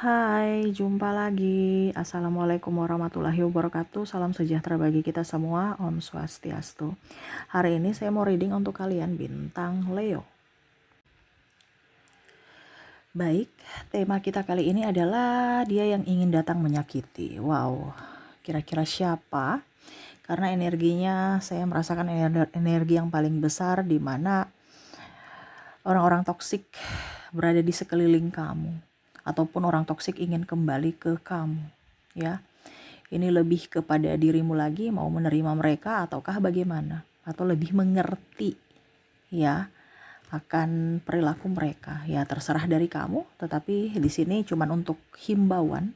Hai, jumpa lagi. Assalamualaikum warahmatullahi wabarakatuh. Salam sejahtera bagi kita semua. Om Swastiastu. Hari ini saya mau reading untuk kalian bintang Leo. Baik, tema kita kali ini adalah dia yang ingin datang menyakiti. Wow, kira-kira siapa? Karena energinya saya merasakan energi yang paling besar di mana orang-orang toksik berada di sekeliling kamu. Ataupun orang toksik ingin kembali ke kamu, ya. Ini lebih kepada dirimu lagi, mau menerima mereka ataukah bagaimana? Atau lebih mengerti, ya, akan perilaku mereka. Ya, terserah dari kamu, tetapi di sini cuman untuk himbauan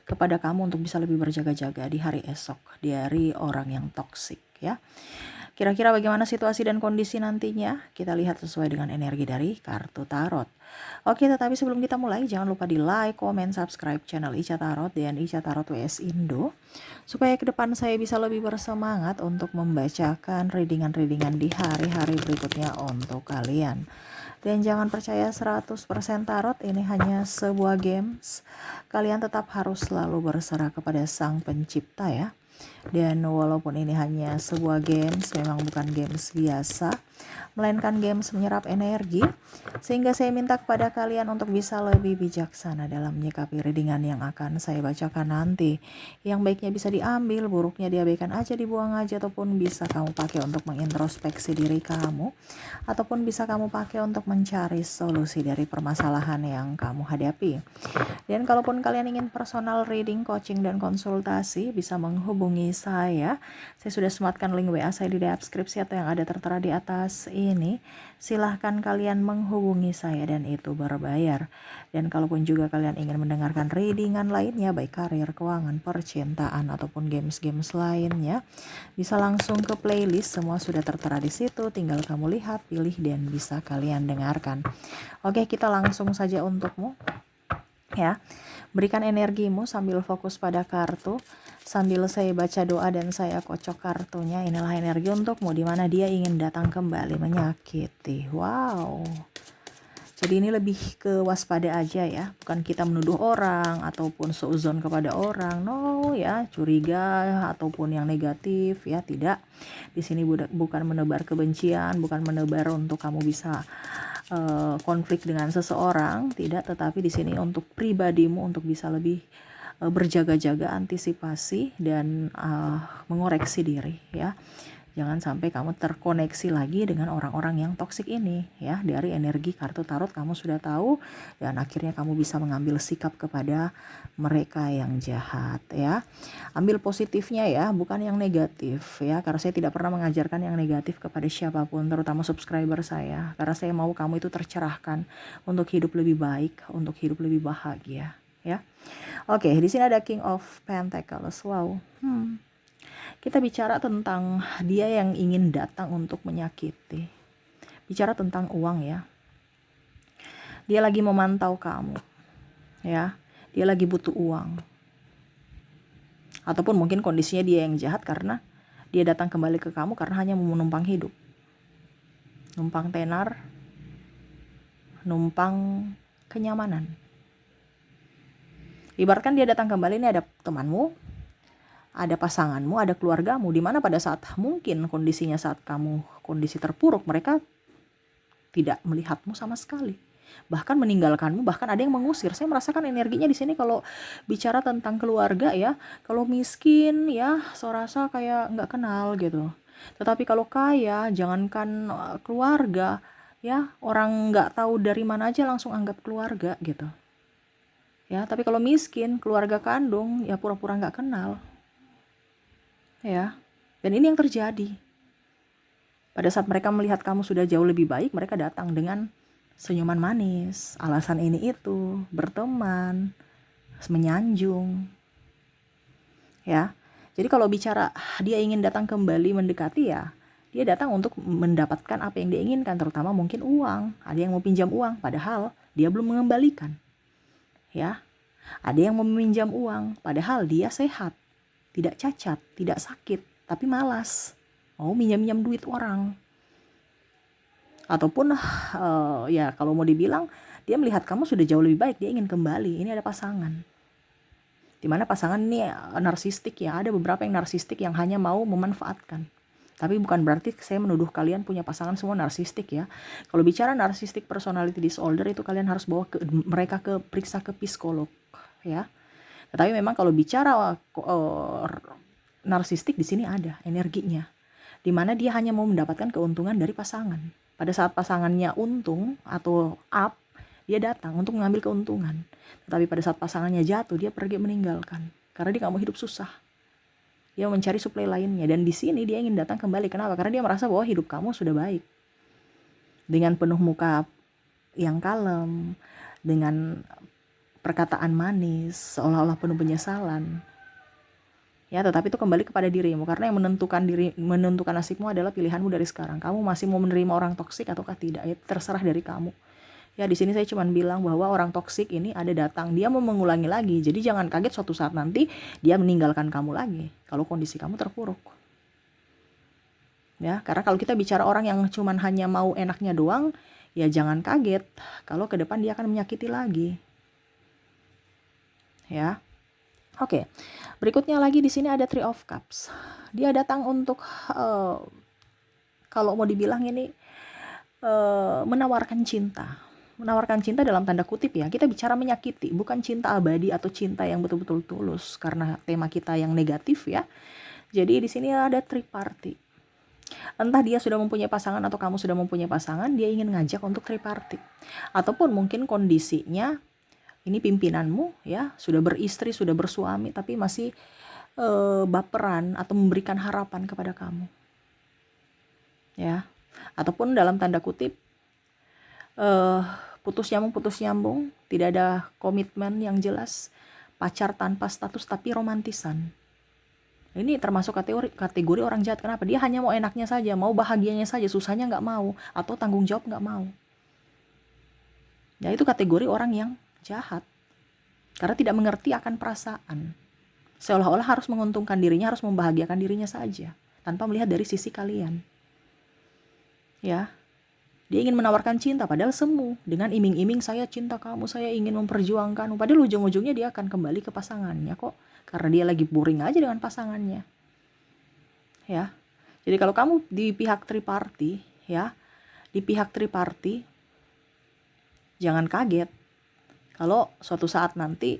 kepada kamu untuk bisa lebih berjaga-jaga di hari esok dari orang yang toksik, ya. Kira-kira bagaimana situasi dan kondisi nantinya? Kita lihat sesuai dengan energi dari kartu tarot. Oke, tetapi sebelum kita mulai, jangan lupa di like, comment, subscribe channel Ica Tarot dan Ica Tarot WS Indo. Supaya ke depan saya bisa lebih bersemangat untuk membacakan readingan-readingan di hari-hari berikutnya untuk kalian. Dan jangan percaya 100% tarot, ini hanya sebuah games. Kalian tetap harus selalu berserah kepada Sang Pencipta, ya. Dan walaupun ini hanya sebuah games, memang bukan games biasa, melainkan games menyerap energi, sehingga saya minta kepada kalian untuk bisa lebih bijaksana dalam menyikapi readingan yang akan saya bacakan nanti. Yang baiknya bisa diambil, buruknya diabaikan aja, dibuang aja, ataupun bisa kamu pakai untuk mengintrospeksi diri kamu, ataupun bisa kamu pakai untuk mencari solusi dari permasalahan yang kamu hadapi. Dan kalaupun kalian ingin personal reading, coaching, dan konsultasi, bisa menghubungi saya. Saya sudah sematkan link WA saya di deskripsi atau yang ada tertera di atas ini. Silahkan kalian menghubungi saya dan itu berbayar. Dan kalaupun juga kalian ingin mendengarkan readingan lainnya, baik karir, keuangan, percintaan, ataupun games-games lainnya, bisa langsung ke playlist. Semua sudah tertera di situ. Tinggal kamu lihat, pilih, dan bisa kalian dengarkan. Oke, kita langsung saja untukmu. Ya, berikan energimu sambil fokus pada kartu, sambil saya baca doa dan saya kocok kartunya. Inilah energi untukmu, di mana dia ingin datang kembali menyakiti. Wow, jadi ini lebih ke waspada aja, ya, bukan kita menuduh orang ataupun seuzon kepada orang, no, ya, curiga ataupun yang negatif, ya, tidak. Di sini bukan menebar kebencian, bukan menebar untuk kamu bisa konflik dengan seseorang, tidak, tetapi di sini untuk pribadimu untuk bisa lebih berjaga-jaga, antisipasi, dan mengoreksi diri, ya. Jangan sampai kamu terkoneksi lagi dengan orang-orang yang toksik ini, ya. Dari energi kartu tarot kamu sudah tahu, dan akhirnya kamu bisa mengambil sikap kepada mereka yang jahat, ya. Ambil positifnya, ya, bukan yang negatif, ya, karena saya tidak pernah mengajarkan yang negatif kepada siapapun, terutama subscriber saya, karena saya mau kamu itu tercerahkan untuk hidup lebih baik, untuk hidup lebih bahagia, ya. Oke, di sini ada King of Pentacles. Wow. Kita bicara tentang dia yang ingin datang untuk menyakiti. Bicara tentang uang, ya. Dia lagi memantau kamu, ya. Dia lagi butuh uang. Ataupun mungkin kondisinya dia yang jahat karena dia datang kembali ke kamu karena hanya mau menumpang hidup. Numpang tenar, numpang kenyamanan. Ibaratkan dia datang kembali, ini ada temanmu, ada pasanganmu, ada keluargamu, di mana pada saat mungkin kondisinya saat kamu kondisi terpuruk, mereka tidak melihatmu sama sekali, bahkan meninggalkanmu, bahkan ada yang mengusir. Saya merasakan energinya di sini kalau bicara tentang keluarga, ya. Kalau miskin, ya, saya rasa kayak nggak kenal gitu. Tetapi kalau kaya, jangankan keluarga, ya, orang nggak tahu dari mana aja langsung anggap keluarga gitu. Ya, tapi kalau miskin, keluarga kandung, ya pura-pura nggak kenal. Ya, dan ini yang terjadi. Pada saat mereka melihat kamu sudah jauh lebih baik, mereka datang dengan senyuman manis, alasan ini itu, berteman, menyanjung. Ya, jadi kalau bicara dia ingin datang kembali mendekati, ya, dia datang untuk mendapatkan apa yang dia inginkan, terutama mungkin uang. Ada yang mau pinjam uang, padahal dia belum mengembalikan. Ya, ada yang mau meminjam uang, padahal dia sehat, tidak cacat, tidak sakit, tapi malas mau minjam-minjam duit orang. Ataupun ya kalau mau dibilang dia melihat kamu sudah jauh lebih baik, dia ingin kembali. Ini ada pasangan. Dimana pasangan ini narsistik ya, ada beberapa yang narsistik yang hanya mau memanfaatkan. Tapi bukan berarti saya menuduh kalian punya pasangan semua narsistik ya. Kalau bicara narsistic personality disorder itu kalian harus bawa mereka periksa ke psikolog ya. Tetapi memang kalau bicara narsistik di sini ada energinya, dimana dia hanya mau mendapatkan keuntungan dari pasangan. Pada saat pasangannya untung atau up, dia datang untuk mengambil keuntungan. Tetapi pada saat pasangannya jatuh, dia pergi meninggalkan. Karena dia gak mau hidup susah. Dia mencari suplai lainnya. Dan di sini dia ingin datang kembali. Kenapa? Karena dia merasa bahwa hidup kamu sudah baik. Dengan penuh muka yang kalem, dengan perkataan manis, seolah-olah penuh penyesalan. Ya, tetapi itu kembali kepada dirimu, karena yang menentukan nasibmu adalah pilihanmu dari sekarang. Kamu masih mau menerima orang toksik ataukah tidak? Ya, terserah dari kamu. Ya, di sini saya cuma bilang bahwa orang toksik ini ada datang, dia mau mengulangi lagi. Jadi jangan kaget suatu saat nanti dia meninggalkan kamu lagi kalau kondisi kamu terpuruk. Ya, karena kalau kita bicara orang yang cuma hanya mau enaknya doang, ya jangan kaget kalau ke depan dia akan menyakiti lagi. Ya. Oke, berikutnya lagi di sini ada Three of Cups. Dia datang untuk kalau mau dibilang ini menawarkan cinta. Menawarkan cinta dalam tanda kutip ya. Kita bicara menyakiti, bukan cinta abadi atau cinta yang betul-betul tulus karena tema kita yang negatif ya. Jadi di sini ada three party. Entah dia sudah mempunyai pasangan atau kamu sudah mempunyai pasangan, dia ingin ngajak untuk three party. Ataupun mungkin kondisinya ini pimpinanmu ya, sudah beristri, sudah bersuami, tapi masih baperan atau memberikan harapan kepada kamu. Ya. Ataupun dalam tanda kutip putus nyambung, tidak ada komitmen yang jelas, pacar tanpa status tapi romantisan. Ini termasuk kategori orang jahat. Kenapa? Dia hanya mau enaknya saja, mau bahagianya saja, susahnya nggak mau, atau tanggung jawab nggak mau. Ya, itu kategori orang yang jahat. Karena tidak mengerti akan perasaan. Seolah-olah harus menguntungkan dirinya, harus membahagiakan dirinya saja, tanpa melihat dari sisi kalian. Ya, dia ingin menawarkan cinta, padahal semu. Dengan iming-iming, saya cinta kamu, saya ingin memperjuangkan. Padahal ujung-ujungnya dia akan kembali ke pasangannya kok. Karena dia lagi boring aja dengan pasangannya. Ya, jadi kalau kamu di pihak triparty, ya, di pihak triparty, jangan kaget kalau suatu saat nanti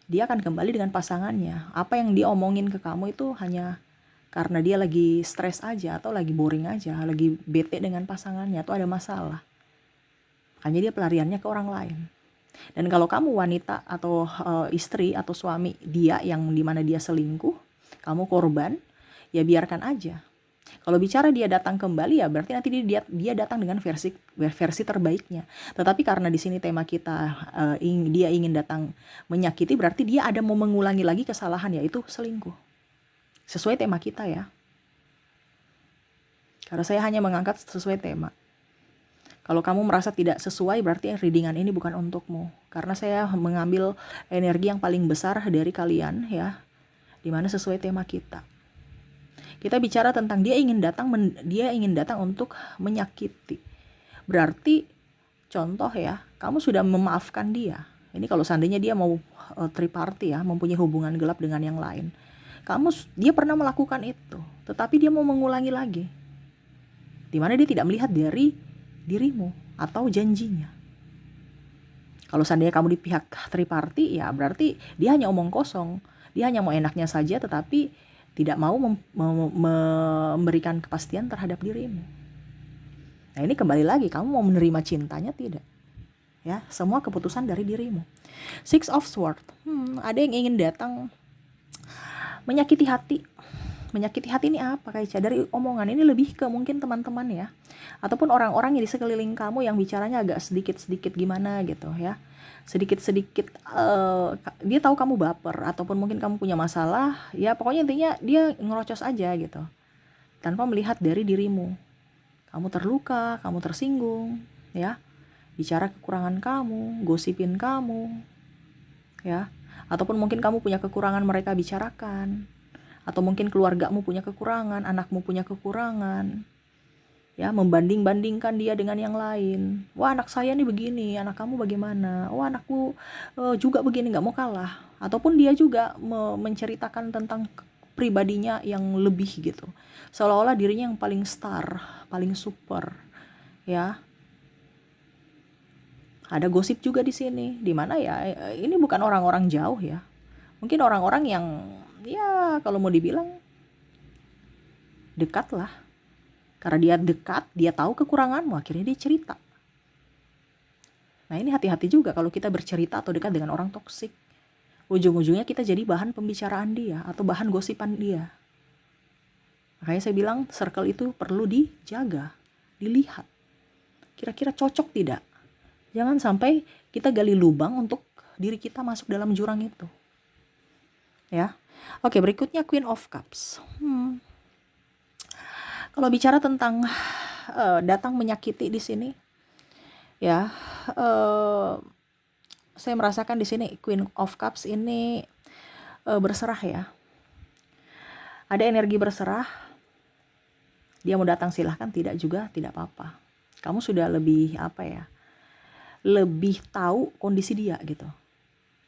dia akan kembali dengan pasangannya. Apa yang dia omongin ke kamu itu hanya karena dia lagi stres aja, atau lagi boring aja, lagi bete dengan pasangannya, atau ada masalah. Makanya dia pelariannya ke orang lain. Dan kalau kamu wanita atau istri atau suami dia yang dimana dia selingkuh, kamu korban, ya biarkan aja. Kalau bicara dia datang kembali, ya berarti nanti dia datang dengan versi terbaiknya. Tetapi karena di sini tema kita dia ingin datang menyakiti, berarti dia ada mau mengulangi lagi kesalahan, yaitu selingkuh. Sesuai tema kita ya. Karena saya hanya mengangkat sesuai tema. Kalau kamu merasa tidak sesuai, berarti readingan ini bukan untukmu. Karena saya mengambil energi yang paling besar dari kalian ya, dimana sesuai tema kita. Kita bicara tentang dia ingin datang untuk menyakiti. Berarti contoh ya, kamu sudah memaafkan dia. Ini kalau seandainya dia mau triparty ya, mempunyai hubungan gelap dengan yang lain. Dia pernah melakukan itu, tetapi dia mau mengulangi lagi. Dimana dia tidak melihat dari dirimu atau janjinya. Kalau seandainya kamu di pihak triparty, ya berarti dia hanya omong kosong. Dia hanya mau enaknya saja, tetapi tidak mau memberikan kepastian terhadap dirimu. Nah, ini kembali lagi, kamu mau menerima cintanya tidak? Ya, semua keputusan dari dirimu. Six of Swords. Ada yang ingin datang menyakiti hati. Menyakiti hati ini apa, Kaica? Dari omongan ini lebih ke mungkin teman-teman ya, ataupun orang-orang yang di sekeliling kamu yang bicaranya agak sedikit-sedikit gimana gitu ya. Sedikit-sedikit dia tahu kamu baper, ataupun mungkin kamu punya masalah, ya pokoknya intinya dia ngerocos aja gitu, tanpa melihat dari dirimu. Kamu terluka, kamu tersinggung ya, bicara kekurangan kamu, gosipin kamu ya, ataupun mungkin kamu punya kekurangan, mereka bicarakan. Atau mungkin keluargamu punya kekurangan, anakmu punya kekurangan. Ya, membanding-bandingkan dia dengan yang lain. Wah, anak saya nih begini, anak kamu bagaimana? Wah, anakku juga begini, nggak mau kalah. Ataupun dia juga menceritakan tentang pribadinya yang lebih gitu. Seolah-olah dirinya yang paling star, paling super, ya. Ada gosip juga di sini, di mana ya ini bukan orang-orang jauh ya. Mungkin orang-orang yang ya kalau mau dibilang dekat lah. Karena dia dekat, dia tahu kekuranganmu, akhirnya dia cerita. Nah, ini hati-hati juga kalau kita bercerita atau dekat dengan orang toksik. Ujung-ujungnya kita jadi bahan pembicaraan dia atau bahan gosipan dia. Makanya saya bilang circle itu perlu dijaga, dilihat. Kira-kira cocok tidak? Jangan sampai kita gali lubang untuk diri kita masuk dalam jurang itu. Ya. Oke, berikutnya Queen of Cups. Kalau bicara tentang datang menyakiti di sini, ya, saya merasakan di sini Queen of Cups ini berserah ya. Ada energi berserah. Dia mau datang silahkan, tidak juga tidak apa-apa. Kamu sudah lebih lebih tahu kondisi dia gitu.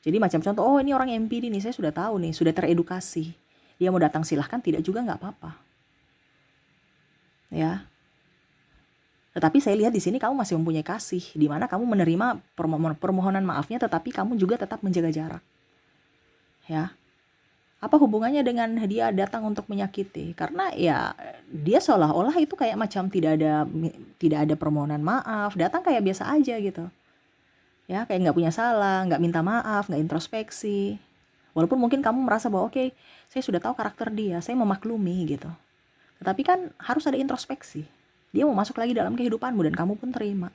Jadi macam contoh, oh ini orang MPD nih, saya sudah tahu nih, sudah teredukasi. Dia mau datang silahkan, tidak juga nggak apa-apa. Ya. Tetapi saya lihat di sini kamu masih mempunyai kasih, di mana kamu menerima permohonan maafnya, tetapi kamu juga tetap menjaga jarak. Ya. Apa hubungannya dengan dia datang untuk menyakiti? Karena ya dia seolah-olah itu kayak macam tidak ada permohonan maaf, datang kayak biasa aja gitu. Ya, kayak nggak punya salah, nggak minta maaf, nggak introspeksi. Walaupun mungkin kamu merasa bahwa oke, saya sudah tahu karakter dia, saya memaklumi gitu. Tetapi kan harus ada introspeksi. Dia mau masuk lagi dalam kehidupanmu dan kamu pun terima.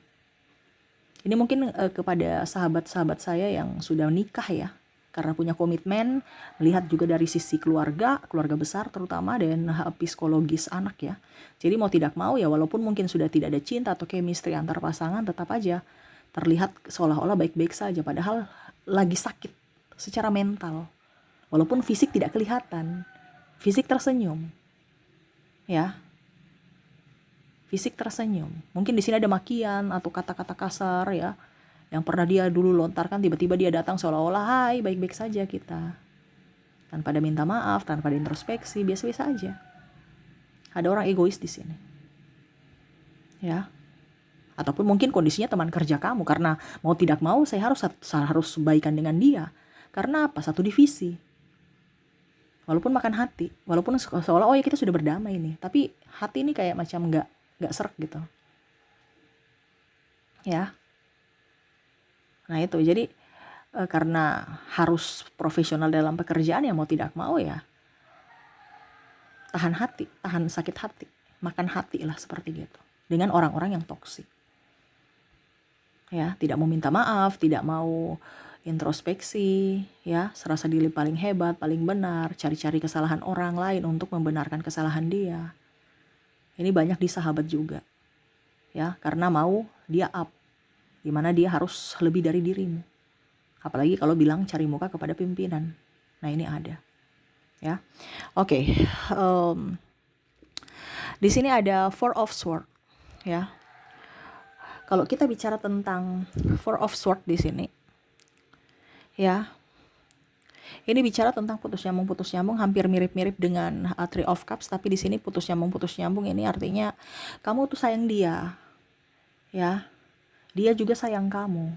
Ini mungkin kepada sahabat-sahabat saya yang sudah nikah ya, karena punya komitmen, melihat juga dari sisi keluarga besar terutama, dan psikologis anak ya. Jadi mau tidak mau ya, walaupun mungkin sudah tidak ada cinta atau chemistry antar pasangan, tetap aja terlihat seolah-olah baik-baik saja, padahal lagi sakit secara mental. Walaupun fisik tidak kelihatan, fisik tersenyum. Ya, fisik tersenyum. Mungkin di sini ada makian atau kata-kata kasar ya, yang pernah dia dulu lontarkan, tiba-tiba dia datang seolah-olah hai baik-baik saja kita, tanpa ada minta maaf, tanpa ada introspeksi, biasa-biasa aja. Ada orang egois di sini. Ya. Ataupun mungkin kondisinya teman kerja kamu, karena mau tidak mau saya harus baikan dengan dia. Karena apa? Satu divisi. Walaupun makan hati, walaupun seolah oh ya kita sudah berdamai nih, tapi hati ini kayak macam nggak serak gitu. Ya. Nah itu, jadi karena harus profesional dalam pekerjaan ya mau tidak mau ya tahan hati, tahan sakit hati, makan hati lah seperti gitu. Dengan orang-orang yang toksik. Ya, tidak mau minta maaf, tidak mau introspeksi, ya, serasa diri paling hebat, paling benar, cari-cari kesalahan orang lain untuk membenarkan kesalahan dia. Ini banyak di sahabat juga, ya, karena mau dia up, dimana dia harus lebih dari dirimu. Apalagi kalau bilang cari muka kepada pimpinan. Nah ini ada, ya. Oke, di sini ada Four of Swords, ya. Kalau kita bicara tentang Four of Swords di sini, ya, ini bicara tentang putus nyambung, hampir mirip-mirip dengan Three of Cups, tapi di sini putus nyambung ini artinya kamu tuh sayang dia, ya, dia juga sayang kamu.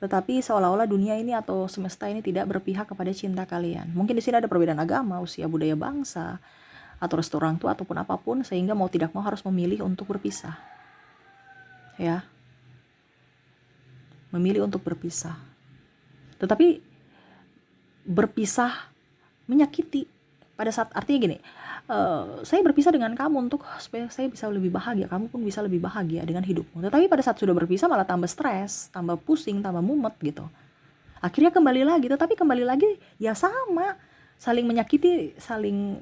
Tetapi seolah-olah dunia ini atau semesta ini tidak berpihak kepada cinta kalian. Mungkin di sini ada perbedaan agama, usia, budaya, bangsa, atau restu orang tua ataupun apapun, sehingga mau tidak mau harus memilih untuk berpisah, ya, memilih untuk berpisah. Tetapi berpisah menyakiti pada saat artinya gini, saya berpisah dengan kamu untuk supaya saya bisa lebih bahagia, kamu pun bisa lebih bahagia dengan hidupmu. Tetapi pada saat sudah berpisah malah tambah stres, tambah pusing, tambah mumet gitu. Akhirnya kembali lagi, tetapi kembali lagi ya sama, saling menyakiti, saling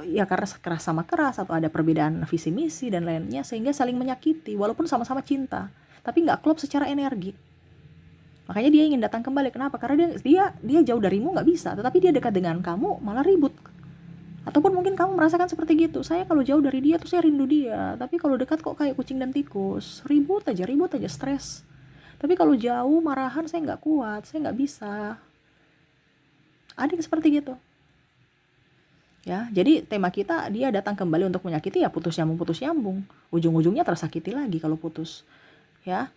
ya karena keras sama keras atau ada perbedaan visi misi dan lainnya, sehingga saling menyakiti walaupun sama-sama cinta, tapi nggak klop secara energi. Makanya dia ingin datang kembali. Kenapa? Karena dia jauh darimu nggak bisa, tetapi dia dekat dengan kamu malah ribut Ataupun mungkin kamu merasakan seperti gitu, saya kalau jauh dari dia tuh saya rindu dia, tapi kalau dekat kok kayak kucing dan tikus, ribut aja, stres. Tapi kalau jauh marahan saya nggak kuat, saya nggak bisa. Ada yang seperti gitu. Ya, jadi tema kita dia datang kembali untuk menyakiti, ya putus nyambung. Ujung-ujungnya tersakiti lagi kalau putus. Ya,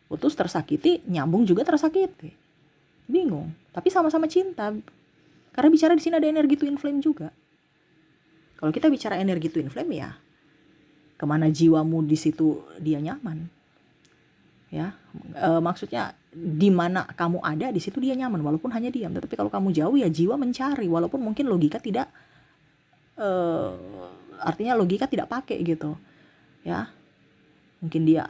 putus tersakiti, nyambung juga tersakiti. Bingung, tapi sama-sama cinta. Karena bicara di sini ada energi twin flame juga. Kalau kita bicara energi twin flame, ya kemana jiwamu di situ dia nyaman. Ya, maksudnya di mana kamu ada di situ dia nyaman, walaupun hanya diam. Tetapi kalau kamu jauh, ya jiwa mencari, walaupun mungkin logika tidak artinya logika tidak pakai gitu. Ya, mungkin dia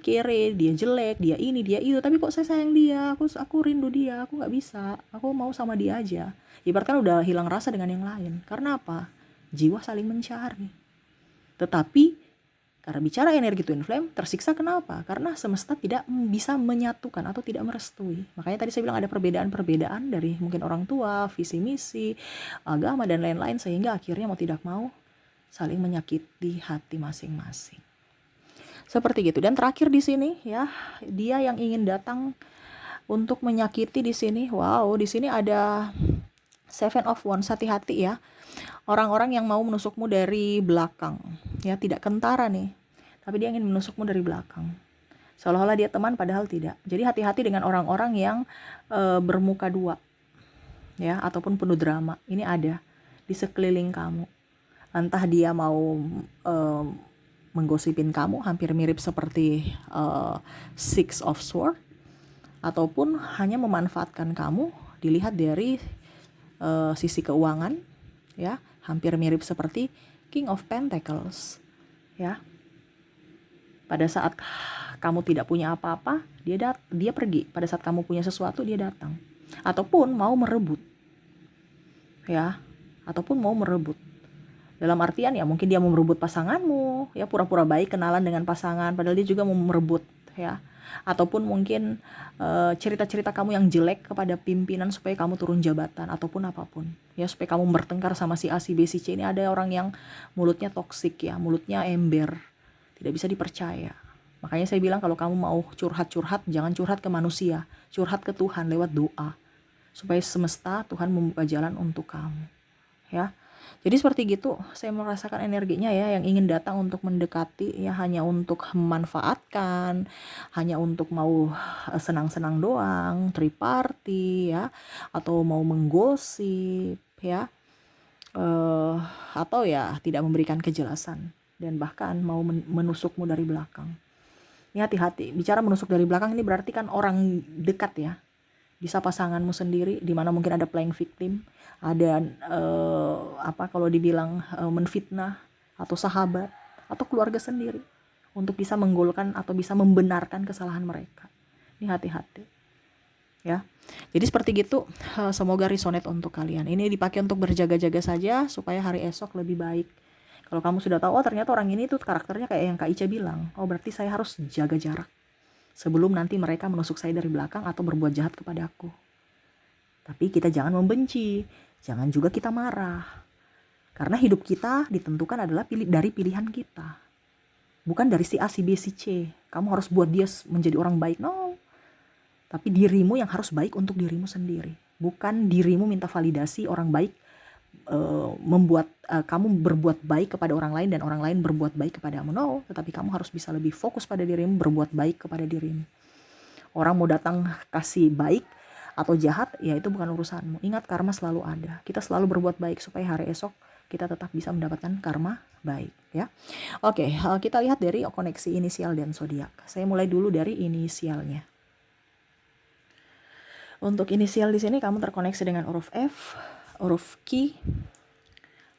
kere, dia jelek, dia ini, dia itu, tapi kok saya sayang dia, aku rindu dia, aku nggak bisa, aku mau sama dia aja. Ibaratkan udah hilang rasa dengan yang lain. Karena apa? Jiwa saling mencari. Tetapi karena bicara energi twin flame, tersiksa kenapa? Karena semesta tidak bisa menyatukan atau tidak merestui. Makanya tadi saya bilang ada perbedaan-perbedaan dari mungkin orang tua, visi misi, agama dan lain-lain, sehingga akhirnya mau tidak mau saling menyakiti hati masing-masing. Seperti gitu. Dan terakhir di sini, ya, dia yang ingin datang untuk menyakiti di sini. Wow, di sini ada Seven of Wands, hati-hati ya. Orang-orang yang mau menusukmu dari belakang, ya, tidak kentara nih, tapi dia ingin menusukmu dari belakang. Seolah-olah dia teman padahal tidak. Jadi hati-hati dengan orang-orang yang bermuka dua, ya, ataupun penuh drama. Ini ada di sekeliling kamu. Entah dia mau menggosipin kamu, hampir mirip seperti Six of Swords, ataupun hanya memanfaatkan kamu, dilihat dari sisi keuangan, ya, hampir mirip seperti King of Pentacles, ya. Pada saat kamu tidak punya apa-apa, dia pergi. Pada saat kamu punya sesuatu, dia datang. Ataupun mau merebut, ya, ataupun mau merebut. Dalam artian, ya mungkin dia mau merebut pasanganmu, ya, pura-pura baik kenalan dengan pasangan, padahal dia juga mau merebut, ya. Ataupun mungkin cerita-cerita kamu yang jelek kepada pimpinan supaya kamu turun jabatan, ataupun apapun, ya, supaya kamu bertengkar sama si A, si B, si C. Ini ada orang yang mulutnya toksik, ya, mulutnya ember, tidak bisa dipercaya. Makanya saya bilang kalau kamu mau curhat-curhat, jangan curhat ke manusia, curhat ke Tuhan lewat doa, supaya semesta, Tuhan membuka jalan untuk kamu, ya. Jadi seperti gitu, saya merasakan energinya, ya, yang ingin datang untuk mendekati, ya, hanya untuk memanfaatkan, hanya untuk mau senang-senang doang, triparty, ya, atau mau menggosip, ya, atau ya tidak memberikan kejelasan, dan bahkan mau menusukmu dari belakang. Ini hati-hati, bicara menusuk dari belakang ini berarti kan orang dekat, ya, bisa pasanganmu sendiri, di mana mungkin ada playing victim, ada kalau dibilang menfitnah, atau sahabat, atau keluarga sendiri, untuk bisa menggolkan atau bisa membenarkan kesalahan mereka. Ini hati-hati, ya. Jadi seperti gitu, semoga resonate untuk kalian. Ini dipakai untuk berjaga-jaga saja supaya hari esok lebih baik. Kalau kamu sudah tahu, oh ternyata orang ini tuh karakternya kayak yang Kak Ica bilang, oh berarti saya harus jaga jarak sebelum nanti mereka menusuk saya dari belakang atau berbuat jahat kepadaku. Tapi kita jangan membenci, jangan juga kita marah. Karena hidup kita ditentukan adalah dari pilihan kita. Bukan dari si A, si B, si C. Kamu harus buat dia menjadi orang baik, no. Tapi dirimu yang harus baik untuk dirimu sendiri. Bukan dirimu minta validasi orang baik, membuat kamu berbuat baik kepada orang lain dan orang lain berbuat baik kepadamu, no. Tetapi kamu harus bisa lebih fokus pada dirimu, berbuat baik kepada dirimu. Orang mau datang kasih baik atau jahat, ya itu bukan urusanmu. Ingat, karma selalu ada. Kita selalu berbuat baik supaya hari esok kita tetap bisa mendapatkan karma baik, ya. Oke, kita lihat dari koneksi inisial dan zodiak. Saya mulai dulu dari inisialnya. Untuk inisial di sini kamu terkoneksi dengan huruf F, huruf Q,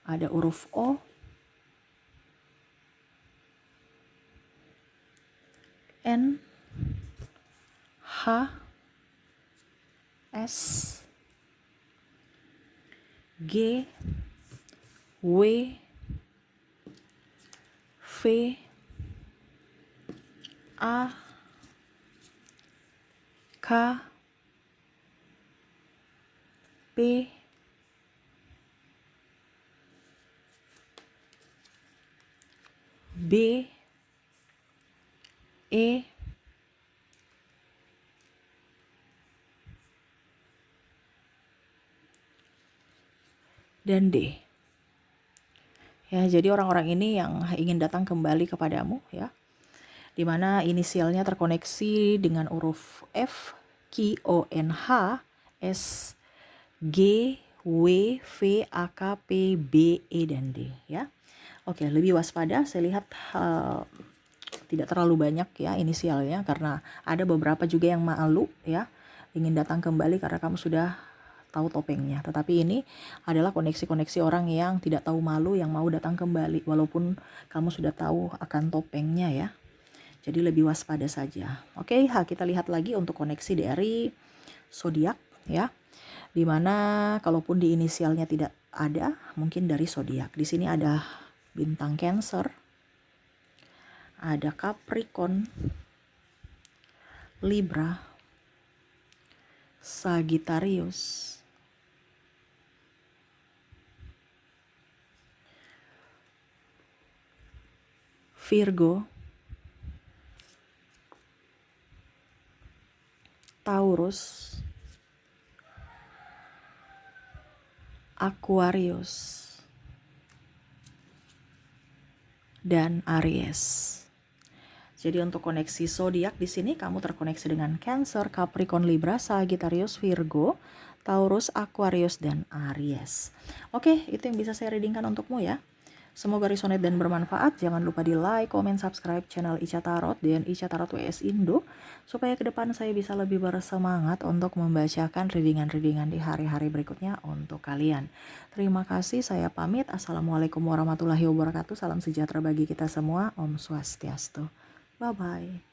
ada huruf O, N, H, S, G, W, V, A, K, P, B, E, dan D. Ya, jadi orang-orang ini yang ingin datang kembali kepadamu ya, di mana inisialnya terkoneksi dengan huruf F, Q, O, N, H, S, G, W, V, A, K, P, B, E, dan D ya. Oke, lebih waspada. Saya lihat tidak terlalu banyak ya inisialnya, karena ada beberapa juga yang malu ya, ingin datang kembali karena kamu sudah tahu topengnya. Tetapi ini adalah koneksi-koneksi orang yang tidak tahu malu, yang mau datang kembali walaupun kamu sudah tahu akan topengnya ya. Jadi lebih waspada saja. Oke, kita lihat lagi untuk koneksi dari zodiak ya. Dimana kalaupun di inisialnya tidak ada, mungkin dari zodiak. Di sini ada bintang Cancer, ada Capricorn, Libra, Sagittarius, Virgo, Taurus, Aquarius, dan Aries. Jadi untuk koneksi zodiak di sini kamu terkoneksi dengan Cancer, Capricorn, Libra, Sagittarius, Virgo, Taurus, Aquarius, dan Aries. Oke, itu yang bisa saya readingkan untukmu ya. Semoga resonate dan bermanfaat. Jangan lupa di like, comment, subscribe channel Ica Tarot dan Ica Tarot WS Indo, supaya ke depan saya bisa lebih bersemangat untuk membacakan readingan-readingan di hari-hari berikutnya untuk kalian. Terima kasih, saya pamit. Assalamualaikum warahmatullahi wabarakatuh. Salam sejahtera bagi kita semua. Om Swastiastu. Bye-bye.